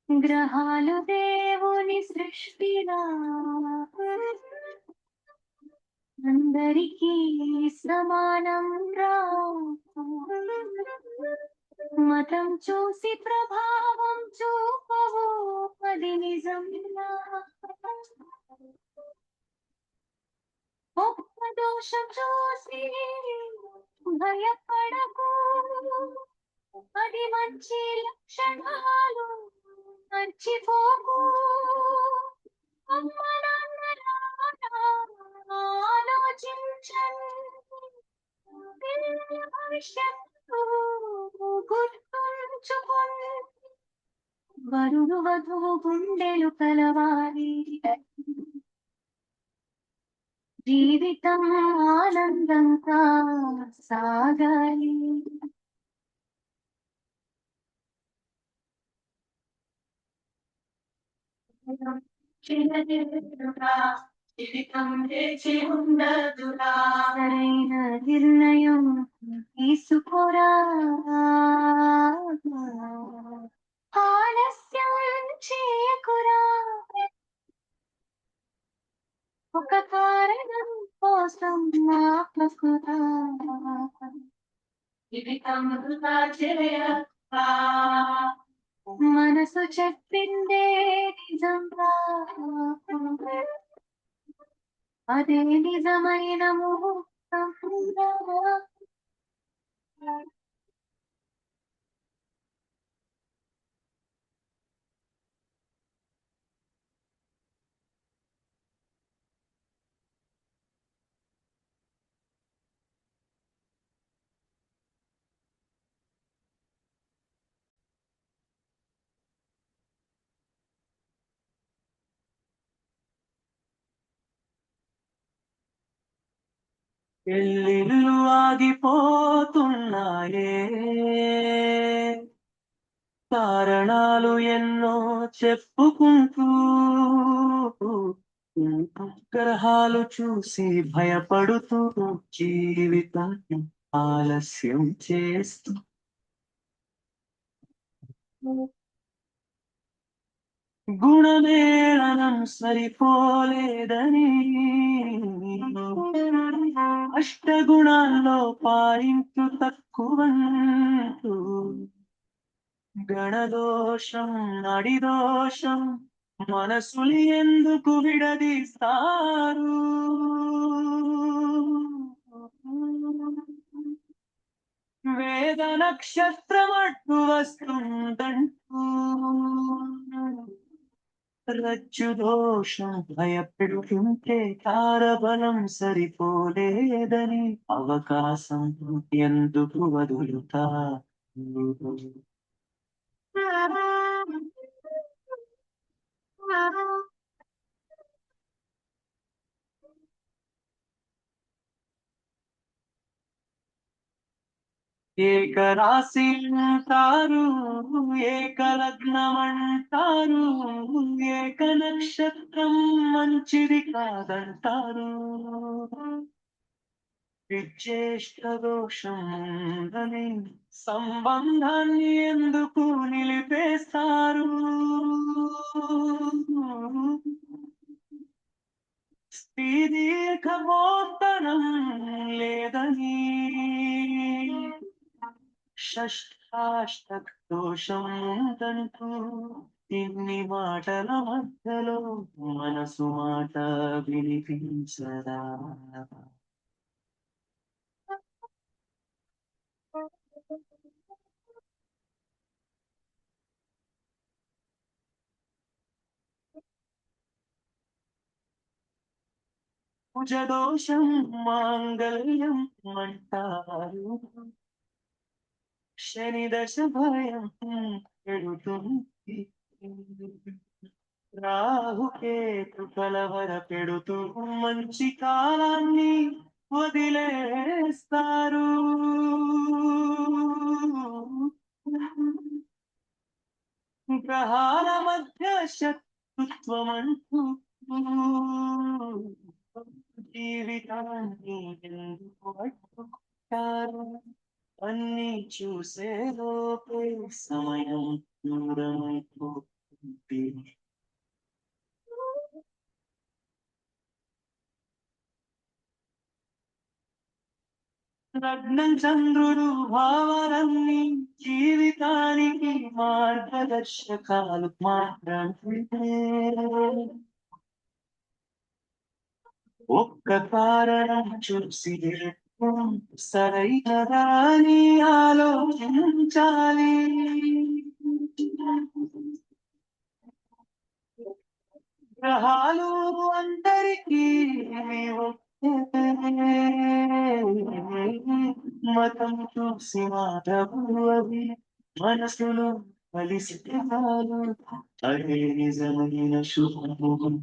గ్రహాలు దేవుని సృష్టిరా అందరికీ సమానం రా మతం చూసి ప్రభావం చూపవు అది నిజం ఒక్క దోషం చూసి భయపడకు అది మంచి లక్షణాలు మర్చిపోకు అమ్మ నాన్నల ఆలోచించండి పిల్లల భవిష్యత్తు గుర్తుంచుకోండి వరుడు వధువు గుండెలు కలవాలి జీవితం ఆనందంగా సాగాలి జీవితం వేచి ఉండదురా సరైన నిర్ణయం తీసుకోరా ఆలస్యం చేయకురా ఒక కారణం కోసం ఆపకురా జీవితం వృధా చేయకురా మనసు చెప్పిందే నిజంగా అదే నిజమైన ముహూర్తం పెళ్ళిళ్ళు ఆగిపోతున్నాయే కారణాలు ఎన్నో చెప్పుకుంటూ గ్రహాలు చూసి భయపడుతూ జీవితాన్ని ఆలస్యం చేస్తూ గుణమేళనం సరిపోలేదని అష్టగుణాల్లో పాయింట్లు తక్కువంటూ గణదోషం నడిదోషం మనసులు ఎందుకు విడదీస్తారు వేద నక్షత్రం అడ్డు వస్తుందంటూ రజ్జు దోషం భయపెడుతుంటే తారబలం సరిపోలేదని అవకాశం ఎందుకు వదులుతా ఏక రాశి అంటారు ఏక లగ్నం అంటారు ఏక నక్షత్రం మంచిది కాదంటారు విజ్యేష్ఠ దోషం ఉందని సంబంధాన్ని ఎందుకు నిలిపేస్తారు స్త్రీ దీర్ఘమోత్తరం లేదని షష్టాష్టక దోషం ఉందంటూ ఇన్ని మాటల మధ్యలో మనసు మాట వినిపించదా కుజదోషం మాంగళ్యం అంటారు శని దశ భయం పెడుతుంది రాహుకేతు కలవర పెడుతూ మంచి కాలాన్ని వదిలేస్తారు గ్రహాల మధ్య శత్రుత్వం అంటూ జీవితాన్ని ఎందుకు అడ్డుకుంటారు అన్ని చూసే లోపే సమయం దూరమైపోతుంది లగ్నం చంద్రుడు భావనన్ని జీవితానికి మార్గదర్శకాలు మాత్రమే ఒక్క కారణం చూసి సరైనదా అని ఆలోచించాలి గ్రహాలు అందరికీ మతం చూసి మాధవు అవి మనసులు కలిస్తే చాలు అదే నిజమైన శుభం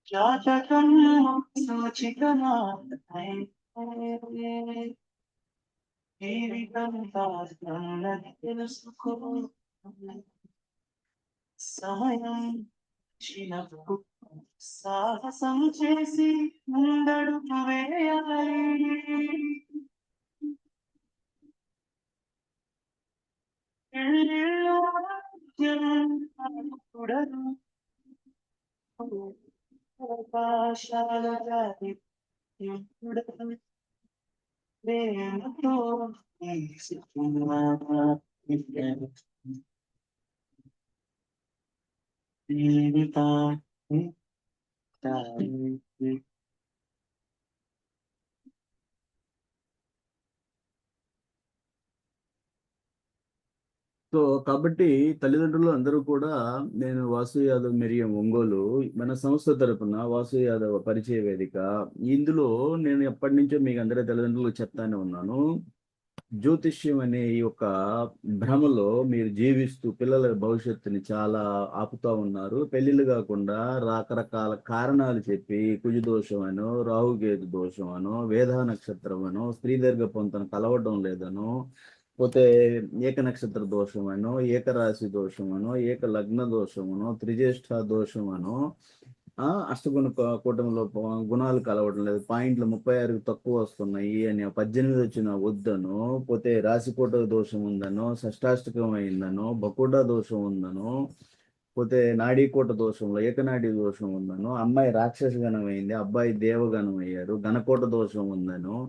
జాతకం సూచికమా జీవితం కాదున్నది తెలుసుకో సమయం చిన్నప్పుడు సాహసం చేసి ముందడుగు వేయాలి చూడరు అవకాశాల జాతి ప్రేమతో తీసుకున్నా జీవితాన్ని సో కాబట్టి తల్లిదండ్రులు అందరూ కూడా నేను వాసు యాదవ్ మెరియం ఒంగోలు మన సంస్థ తరపున వాసు యాదవ్ పరిచయ వేదిక ఇందులో నేను ఎప్పటి నుంచో మీకు అందరి తల్లిదండ్రులు చెప్తానే ఉన్నాను జ్యోతిష్యం అనే ఈ యొక్క భ్రమలో మీరు జీవిస్తూ పిల్లల భవిష్యత్తుని చాలా ఆపుతా ఉన్నారు. పెళ్లిళ్ళు కాకుండా రకరకాల కారణాలు చెప్పి కుజదోషం అనో, రాహుకేతు దోషం అనో, వేధా నక్షత్రం అనో, స్త్రీదీర్ఘ పొంతన కలవడం లేదనో, పోతే ఏక నక్షత్ర దోషం అనో, ఏకరాశి దోషం అనో, ఏక లగ్న దోషం అనో, త్రిజ్యేష్ఠ దోషం అనో, అష్టగుణ కూటమిలో గుణాలు కలవడం లేదు, పాయింట్లు 36 తక్కువ వస్తున్నాయి అని 18 వచ్చిన వద్దనో, పోతే రాశికోట దోషం ఉందనో, షష్టాష్టకం అయిందనో, బకుడ దోషం ఉందనో, పోతే నాడీకోట దోషంలో ఏకనాడీ దోషం ఉందనో, అమ్మాయి రాక్షస గణం అయింది, అబ్బాయి దేవగణం అయ్యారు, గణకోట దోషం ఉందనో,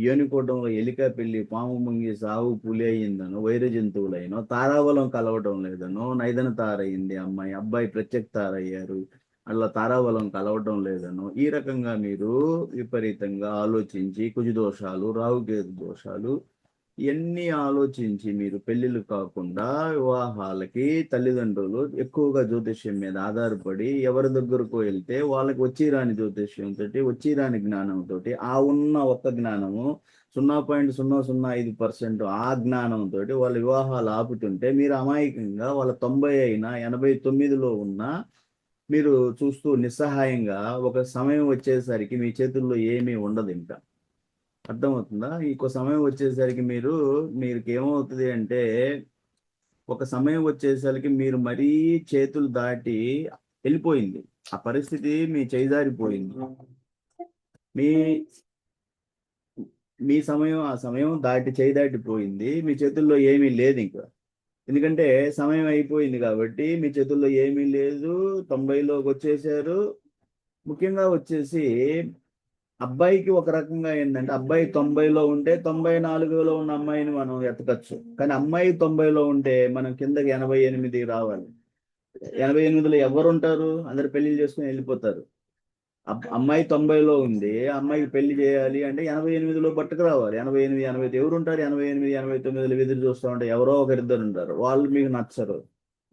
యోనికోటంలో ఎలిక పెళ్లి పాము ముంగి సావు పులి అయ్యిందనో, వైర జంతువులైనో, తారాబలం కలవటం లేదనో, నైదన తారయింది అమ్మాయి, అబ్బాయి ప్రత్యక్ష తారయ్యారు, అట్లా తారాబలం కలవటం లేదనో, ఈ రకంగా మీరు విపరీతంగా ఆలోచించి కుజదోషాలు, రాహుకేతు దోషాలు ఇవన్నీ ఆలోచించి మీరు పెళ్లిళ్ళు కాకుండా వివాహాలకి తల్లిదండ్రులు ఎక్కువగా జ్యోతిష్యం మీద ఆధారపడి ఎవరి దగ్గరకు వెళ్తే వాళ్ళకి వచ్చి రాని జ్యోతిష్యంతో, వచ్చి రాని జ్ఞానంతో, ఆ ఉన్న ఒక్క జ్ఞానము 0.005% ఆ జ్ఞానంతో వాళ్ళ వివాహాలు ఆపుతుంటే మీరు అమాయకంగా వాళ్ళ 90 అయినా 89లో ఉన్నా మీరు చూస్తూ నిస్సహాయంగా ఒక సమయం వచ్చేసరికి మీ చేతుల్లో ఏమీ ఉండదు. ఇంకా అర్థమవుతుందా? ఇంకో సమయం వచ్చేసరికి మీకు ఏమవుతుంది అంటే, ఒక సమయం వచ్చేసరికి మీరు మరీ చేతులు దాటి వెళ్ళిపోయింది, ఆ పరిస్థితి మీ చేజారిపోయింది, మీ మీ సమయం ఆ సమయం చేయి దాటిపోయింది, మీ చేతుల్లో ఏమీ లేదు ఇంకా. ఎందుకంటే సమయం అయిపోయింది కాబట్టి మీ చేతుల్లో ఏమీ లేదు, 90లోకి వచ్చేసారు. ముఖ్యంగా వచ్చేసి అబ్బాయికి ఒక రకంగా ఏంటంటే, అబ్బాయి 90లో ఉంటే 94లో ఉన్న అమ్మాయిని మనం ఎతకచ్చు, కానీ అమ్మాయి 90లో ఉంటే మనం కిందకి 88 రావాలి. 88లో ఎవరు ఉంటారు? అందరు పెళ్లి చేసుకుని వెళ్ళిపోతారు. అమ్మాయి 90లో ఉంది, అమ్మాయికి పెళ్లి చేయాలి అంటే 88లో పట్టుకు రావాలి. 88, 89 ఎవరు ఉంటారు? 88, 89లో ఎదురు చూస్తూ ఉంటే ఎవరో ఒకరిద్దరు ఉంటారు, వాళ్ళు మీకు నచ్చరు.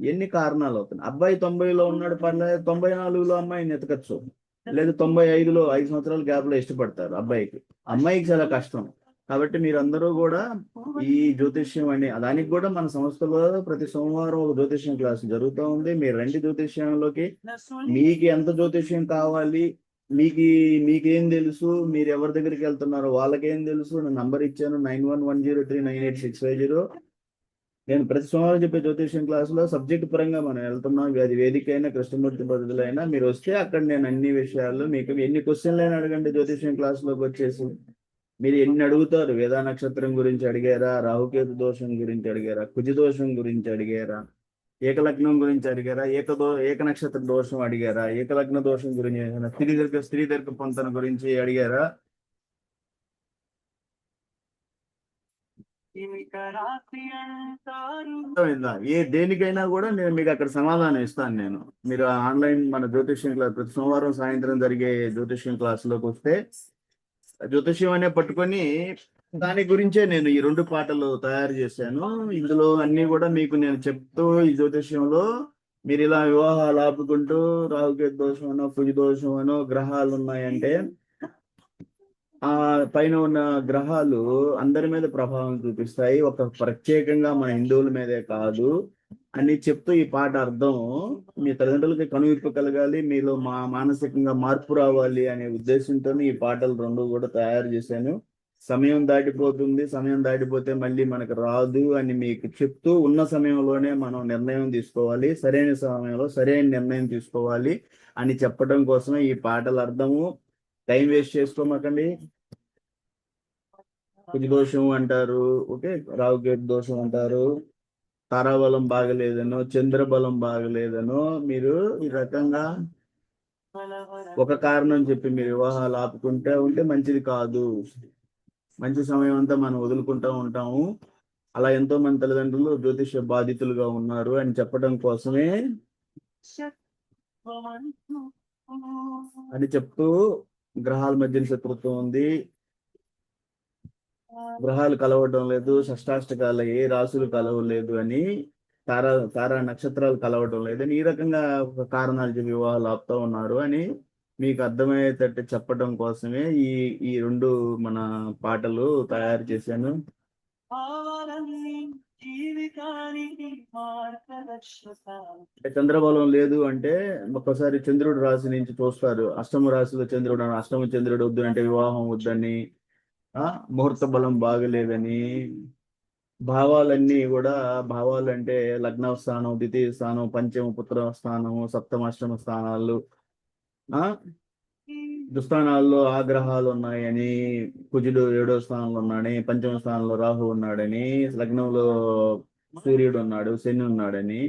ఎన్ని కారణాలు అవుతున్నాయి. అబ్బాయి 90లో ఉన్నాడు, పర్లేదు, 94లో అమ్మాయిని ఎతకచ్చు, లేదు 95లో 5 సంవత్సరాల గ్యాప్ లో ఇష్టపడతారు అబ్బాయికి. అమ్మాయికి చాలా కష్టం. కాబట్టి మీరందరూ కూడా ఈ జ్యోతిష్యం అని దానికి కూడా మన సంస్థలో ప్రతి సోమవారం ఒక జ్యోతిష్యం క్లాస్ జరుగుతూ ఉంది. మీరు రండి జ్యోతిష్యంలోకి. మీకు ఎంత జ్యోతిష్యం కావాలి, మీకేం తెలుసు, మీరు ఎవరి దగ్గరికి వెళ్తున్నారో వాళ్ళకేం తెలుసు. నేను నంబర్ ఇచ్చాను 9110398650. నేను ప్రతి సోమవారం చెప్పే జ్యోతిష్యం క్లాసులో సబ్జెక్ట్ పరంగా మనం వెళ్తున్నాం. అది వేదిక అయినా కృష్ణమూర్తి పద్ధతులైనా మీరు వస్తే అక్కడ నేను అన్ని విషయాలు మీకు ఎన్ని క్వశ్చన్లు అయినా అడగండి. జ్యోతిష్యం క్లాసులోకి వచ్చేసి మీరు ఎన్ని అడుగుతారు. వేదా నక్షత్రం గురించి అడిగారా, రాహుకేతు దోషం గురించి అడిగారా, కుజ దోషం గురించి అడిగారా, ఏకలగ్నం గురించి అడిగారా, ఏక నక్షత్ర దోషం అడిగారా, ఏకలగ్న దోషం గురించి, స్త్రీదీర్ఘ పొంతన గురించి అడిగారా, దేనికైనా కూడా నేను మీకు అక్కడ సమాధానం ఇస్తాను. మీరు ఆన్లైన్ మన జ్యోతిష్యం క్లాస్ ప్రతి సోమవారం సాయంత్రం జరిగే జ్యోతిష్యం క్లాసులోకి వస్తే జ్యోతిష్యం అనే పట్టుకొని దాని గురించే నేను ఈ 2 పాటలు తయారు చేశాను. ఇందులో అన్ని కూడా మీకు నేను చెప్తూ, ఈ జ్యోతిష్యంలో మీరు ఇలా వివాహాలు ఆపుకుంటూ రాహుకేతు దోషం అనో, కుజ దోషం అనో, గ్రహాలు ఉన్నాయంటే ఆ పైన ఉన్న గ్రహాలు అందరి మీద ప్రభావం చూపిస్తాయి, ఒక ప్రత్యేకంగా మన హిందువుల మీదే కాదు అని చెప్తూ ఈ పాట అర్థం మీ తల్లిదండ్రులకి కనువిప్పు కలగాలి, మీలో మానసికంగా మార్పు రావాలి అనే ఉద్దేశంతో ఈ పాటలు 2 కూడా తయారు చేశాను. సమయం దాటిపోతుంది, సమయం దాటిపోతే మళ్ళీ మనకు రాదు అని మీకు చెప్తూ, ఉన్న సమయంలోనే మనం నిర్ణయం తీసుకోవాలి, సరైన సమయంలో సరైన నిర్ణయం తీసుకోవాలి అని చెప్పడం కోసమే ఈ పాటల అర్థము. టైం వేస్ట్ చేసుకోమాకండి. కుజ దోషం అంటారు, ఓకే, రాహుకేతు దోషం అంటారు, తారాబలం బాగలేదనో, చంద్రబలం బాగలేదనో, మీరు ఈ రకంగా ఒక కారణం చెప్పి మీరు వివాహాలు ఆపుకుంటే ఉంటే మంచిది కాదు. మంచి సమయం అంతా మనం వదులుకుంటూ ఉంటాము. అలా ఎంతో మంది తల్లిదండ్రులు జ్యోతిష బాధితులుగా ఉన్నారు అని చెప్పడం కోసమే అని చెప్తూ, గ్రహాల మధ్య శత్రుత్వం ఉంది, గ్రహాలు కలవటం లేదు, షష్టాష్టకాల ఏ రాసులు కలవలేదు అని, తారా నక్షత్రాలు కలవటం లేదని ఈ రకంగా ఒక కారణాలు చెప్పి వివాహాలు ఆపుతా ఉన్నారు అని మీకు అర్థమయ్యేటట్టు చెప్పడం కోసమే ఈ 2 మన పాటలు తయారు చేశాను. భావాలన్నీ జీవితానికి మార్గదర్శకాలు. చంద్రబలం లేదు అంటే ఒక్కసారి చంద్రుడు రాశి నుంచి చూస్తారు. అష్టమ రాశిలో చంద్రుడు అష్టమ చంద్రుడు వద్దు అంటే వివాహం వద్దని, ముహూర్త బలం బాగలేదని, భావాలన్నీ కూడా భావాలు అంటే లగ్న స్థానం, ద్వితీయ స్థానం, పంచమ పుత్ర స్థానము, సప్తమ అష్టమ స్థానాలు, ఆ దుస్థానాల్లో ఆగ్రహాలు ఉన్నాయని, కుజుడు 7వ స్థానంలో ఉన్నాడని, పంచమ స్థానంలో రాహు ఉన్నాడని, లగ్నంలో సూర్యుడు ఉన్నాడు, శని ఉన్నాడని,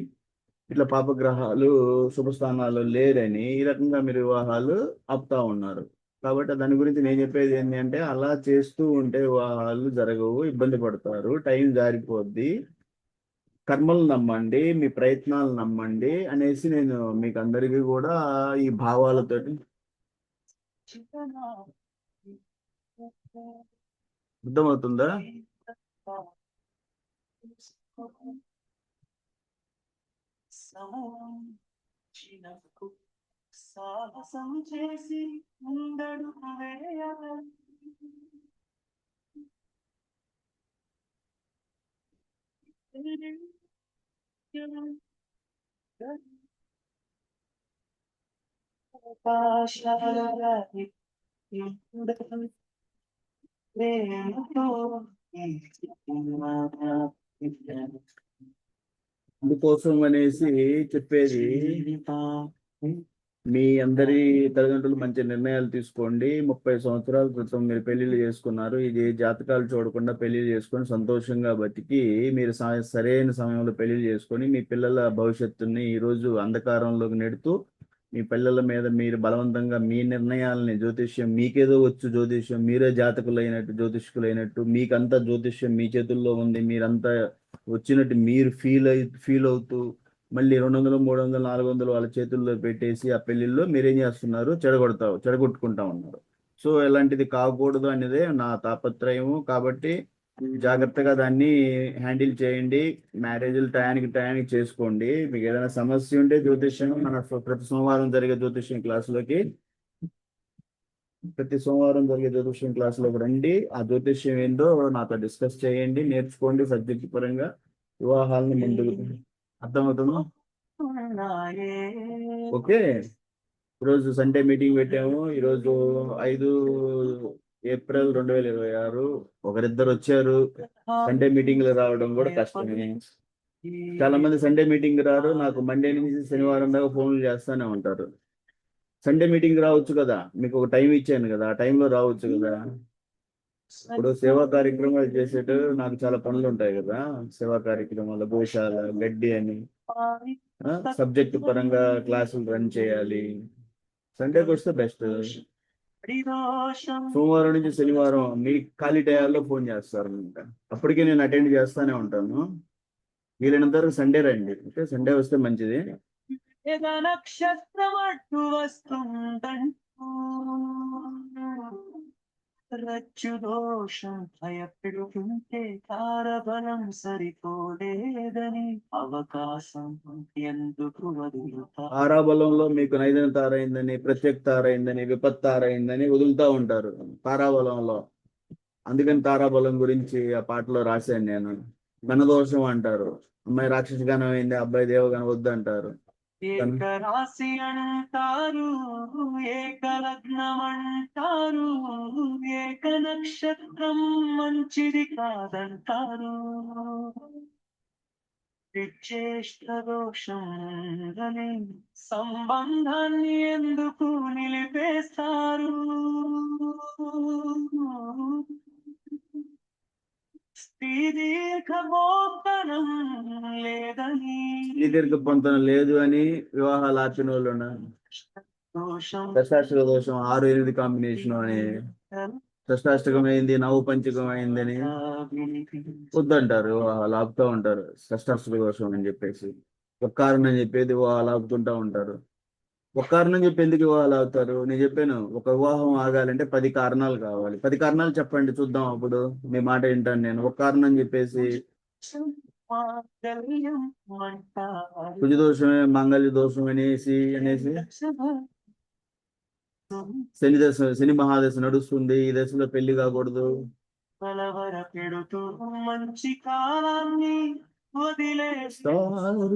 ఇట్లా పాపగ్రహాలు శుభస్థానాలు లేరని ఈ రకంగా మీరు వివాహాలు ఆపుతా ఉన్నారు. కాబట్టి దాని గురించి నేను చెప్పేది ఏంటి అంటే, అలా చేస్తూ ఉంటే వివాహాలు జరగవు, ఇబ్బంది పడతారు, టైం జారిపోద్ది. కర్మలు నమ్మండి, మీ ప్రయత్నాలు నమ్మండి అనేసి నేను మీకు అందరికీ కూడా ఈ భావాలతోటి అర్థమవుతుందా? సమయం చినకు సాహసం చేసి ముందడుగు వేయాలి. ఆకాశాలరాయి ప్రేమతో అందుకోసం అనేసి చెప్పేది, మీ అందరి తల్లిదండ్రులు మంచి నిర్ణయాలు తీసుకోండి. 30 సంవత్సరాల క్రితం మీరు పెళ్లిళ్ళు చేసుకున్నారు. ఇది జాతకాలు చూడకుండా పెళ్లిళ్ళు చేసుకొని సంతోషంగా బతికి మీరు సరైన సమయంలో పెళ్లిళ్ళు చేసుకొని మీ పిల్లల భవిష్యత్తుని ఈరోజు అంధకారంలోకి నెడుతూ మీ పిల్లల మీద మీరు బలవంతంగా మీ నిర్ణయాలని, జ్యోతిష్యం మీకేదో వచ్చు, జ్యోతిష్యం మీరే జాతకులైనట్టు, జ్యోతిష్కులైనట్టు, మీకంతా జ్యోతిష్యం మీ చేతుల్లో ఉంది, మీరంతా వచ్చినట్టు మీరు ఫీల్ అవుతూ మళ్ళీ 200, 300, 400 వాళ్ళ చేతుల్లో పెట్టేసి ఆ పెళ్లిల్లో మీరేం చేస్తున్నారు, చెడగొట్టుకుంటా ఉన్నారు. సో ఇలాంటిది కాకూడదు అనేదే నా తాపత్రయము. కాబట్టి జాగ్రత్తగా దాన్ని హ్యాండిల్ చేయండి. మ్యారేజ్లు టయానికి చేసుకోండి. మీకు ఏదైనా సమస్య ఉంటే జ్యోతిష్యం ప్రతి సోమవారం జరిగే జ్యోతిష్యం క్లాసులోకి రండి. ఆ జ్యోతిష్యం ఏందో నాతో డిస్కస్ చేయండి, నేర్చుకోండి. సబ్జెక్ట్ పరంగా వివాహాలను ముందుకు అర్థమవుతుందా? ఓకే. ఈరోజు సండే మీటింగ్ పెట్టాము. ఈరోజు 5 ఏప్రిల్ 2026. ఒకరిద్దరు వచ్చారు. సండే మీటింగ్ లో రావడం కూడా కష్టమే. చాలా మంది సండే మీటింగ్ రారు. నాకు మండే నుంచి శనివారం దాకా ఫోన్లు చేస్తానే ఉంటారు. సండే మీటింగ్ రావచ్చు కదా, మీకు ఒక టైం ఇచ్చాను కదా, ఆ టైంలో రావచ్చు కదా. ఇప్పుడు సేవా కార్యక్రమాలు చేసేట నాకు చాలా పనులు ఉంటాయి కదా. సేవా కార్యక్రమాలు, గోశాల, గడ్డి అని సబ్జెక్ట్ పరంగా క్లాసులు రన్ చేయాలి. సండేకి వస్తే బెస్ట్. సోమవారం నుంచి శనివారం మీ ఖాళీ టయాల్లో ఫోన్ చేస్తారు. అప్పటికే నేను అటెండ్ చేస్తానే ఉంటాను. వీలైనంత వరకు సండే రండి. ఓకే, సండే వస్తే మంచిది. నక్షత్రం అడ్డు వస్తుందంటూ రచ్చు దోషం భయపెడుతుంటే తారబలం సరిపోలేదని అవకాశం ఎందుకు వదులుతా. తారాబలంలో మీకు నైదన తారైందని, ప్రత్యేక తారైందని, విపత్ తారైందని వదులుతా ఉంటారు తారాబలంలో. అందుకని తారాబలం గురించి ఆ పాటలో రాశాను నేను. ఘనదోషం అంటారు. అమ్మాయి రాక్షస గణం అయింది, అబ్బాయి దేవగణం వద్దు అంటారు. ఏక రాశి అంటారు, ఏక లగ్నం అంటారు, ఏక నక్షత్రం మంచిది కాదంటారు. విచ్చేష్ట దోషం అని సంబంధాన్ని ఎందుకు నిలిపేస్తారు. దీర్ఘ పొంతన లేదు అని వివాహాలు ఆపిన వాళ్ళు ఉన్నారు. షష్టాష్టక దోషం 6, 8 కాంబినేషన్ అని, షష్టాష్టకం అయింది, నవపంచకం అయిందని వద్దంటారు. వివాహాలు ఆపుతూ ఉంటారు షష్టాష్టక దోషం అని చెప్పేసి. ఒక కారణం చెప్పేది వివాహాలు ఆపుతుంటా ఉంటారు. ఒక కారణం చెప్పి ఎందుకు వివాహాలు ఆగుతారు? నేను చెప్పాను, ఒక వివాహం ఆగాలంటే 10 కారణాలు కావాలి. 10 కారణాలు చెప్పండి చూద్దాం. అప్పుడు మీ మాట వింటాను నేను. ఒక కారణం చెప్పేసి కుజ దోషమే మాంగళ్య దోషం అనేసి శని మహాదశ నడుస్తుంది, ఈ దశలో పెళ్లి కాకూడదు, కలవర పెడుతూ మంచి కాలాన్ని వదిలేస్తారు.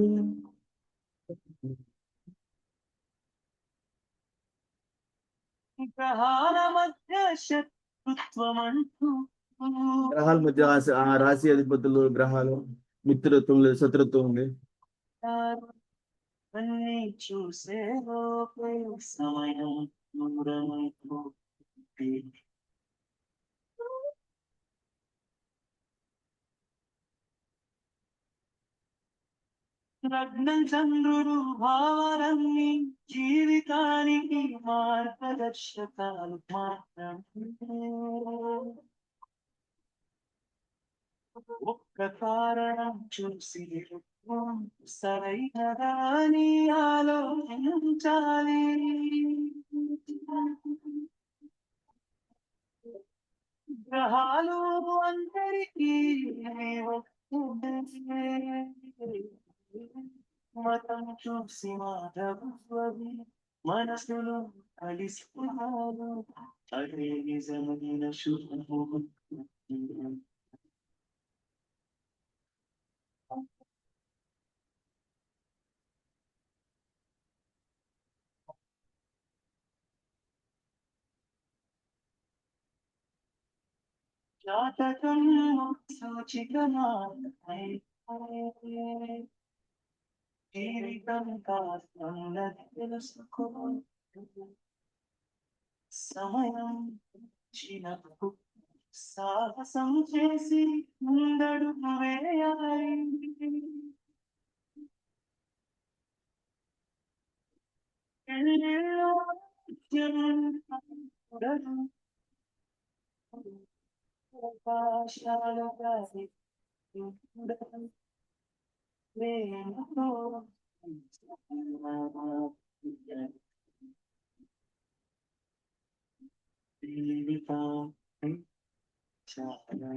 గ్రహాల మధ్య శత్రుత్వం అంటూ గ్రహాల మధ్య ఆ రాశి అధిపతులు గ్రహాలు మిత్రత్వం లేదు, శత్రుత్వం ఉంది. అన్ని చూసే లోపే సమయం దూరమైపోతుంది. లగ్నం చంద్రుడు భావరన్ని జీవితానికి మార్గదర్శకాలు మాత్రమే. ఒక్క కారణం చూసి సరైనదా అని ఆలోచించాలి. గ్రహాలు అందరికీ మతం చూసి మాధవి మనసులు కలిసిపోయారు. అదే నిజమైన శుభముహూర్తం. జాతకం సూచికమా జీవితం కాస్తున్నది తెలుసుకో. సమయం చిన్నప్పుడు సాహసం చేసి ముందడుగు వేయాలి. ఎన్నెన్నో జన్మలు అవకాశాలు కాసి ప్రేమతో జీవితం చాలా